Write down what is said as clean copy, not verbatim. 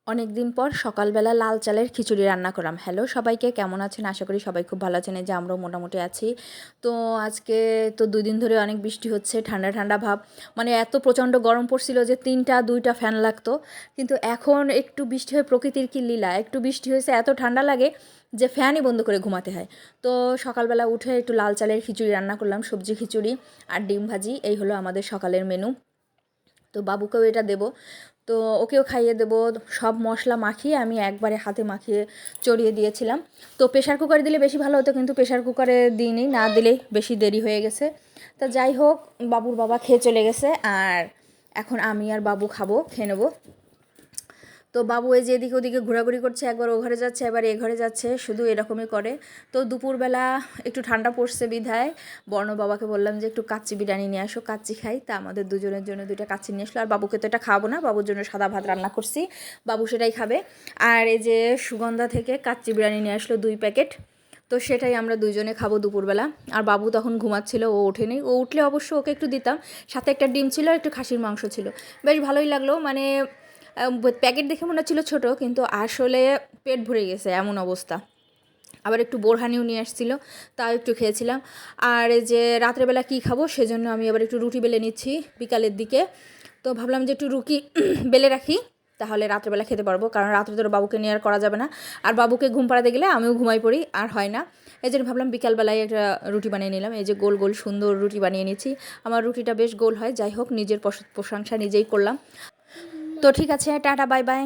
অনেক দিন পর সকালবেলা লাল চালের খিচুড়ি রান্না করলাম। হ্যালো সবাইকে, কেমন আছেন? আশা করি সবাই খুব ভালো আছেন। এই যে আমরাও মোটামুটি আছি। তো আজকে তো 2 দিন ধরে অনেক বৃষ্টি হচ্ছে, ঠান্ডা ঠান্ডা ভাব। মানে এত প্রচণ্ড গরম পড়ছিল যে 2টা ফ্যান লাগতো। কিন্তু এখন একটু বৃষ্টি হয়ে প্রকৃতির কি লীলা, একটু বৃষ্টি হয়েছে এত ঠান্ডা লাগে যে ফ্যানই বন্ধ করে ঘুমাতে হয়। তো সকালবেলা উঠে একটু লাল চালের খিচুড়ি রান্না করলাম, সবজি খিচুড়ি আর ডিম ভাজি। এই হলো আমাদের সকালের মেনু। তো বাবুকেও এটা দেবো, তো ওকেও খাইয়ে দেবো। সব মশলা মাখিয়ে আমি একবারে হাতে মাখিয়ে চড়িয়ে দিয়েছিলাম। তো প্রেশার কুকারে দিলে বেশি ভালো হতো, কিন্তু প্রেশার কুকারে দিইনি, না দিলেই বেশি দেরি হয়ে গেছে। তা যাই হোক, বাবুর বাবা খেয়ে চলে গেছে, আর এখন আমি আর বাবু খাবো, খেয়ে নেবো। তো বাবু এই যে এদিকে ওদিকে ঘোরাঘুরি করছে, একবার ও ঘরে যাচ্ছে, একবার এ ঘরে যাচ্ছে, শুধু এরকমই করে। তো দুপুরবেলা একটু ঠান্ডা পড়ছে বিধায় বর্ণ বাবাকে বললাম যে একটু কাচ্চি বিরিয়ানি নিয়ে আসো, কাচ্চি খাই। তা আমাদের দুজনের জন্য 2টা কাচ্চি নিয়ে আসলো। আর বাবুকে তো এটা খাবো না, বাবুর জন্য সাদা ভাত রান্না করছি, বাবু সেটাই খাবে। আর এই যে সুগন্ধা থেকে কাচ্চি বিরিয়ানি নিয়ে আসলো 2 প্যাকেট। তো সেটাই আমরা দুইজনে খাবো দুপুরবেলা। আর বাবু তখন ঘুমাচ্ছিল, ও ওঠেনি। ও উঠলে অবশ্য ওকে একটু দিতাম, সাথে একটা ডিম ছিল আর একটু খাসির মাংস ছিল। বেশ ভালোই লাগলো। মানে প্যাকেট দেখে মনে হচ্ছিলো ছোটো, কিন্তু আসলে পেট ভরে গেছে এমন অবস্থা। আবার একটু বোরহানিও নিয়ে আসছিলো, তাও একটু খেয়েছিলাম। আর এই যে রাত্রেবেলা কী খাবো সেজন্য আমি আবার একটু রুটি বেলে নিচ্ছি বিকালের দিকে। তো ভাবলাম যে একটু রুটি বেলে রাখি, তাহলে রাত্রেবেলা খেতে পারবো, কারণ রাত্রে তো বাবুকে নিয়ে আর করা যাবে না। আর বাবুকে ঘুম পাড়াতে গেলে আমিও ঘুমাই পড়ি, আর হয় না। এই জন্য ভাবলাম বিকালবেলায় একটা রুটি বানিয়ে নিলাম। এই যে গোল গোল সুন্দর রুটি বানিয়ে নিচ্ছি। আমার রুটিটা বেশ গোল হয়। যাই হোক, নিজের প্রশংসা নিজেই করলাম। তো ঠিক আছে, টাটা, বাই বাই।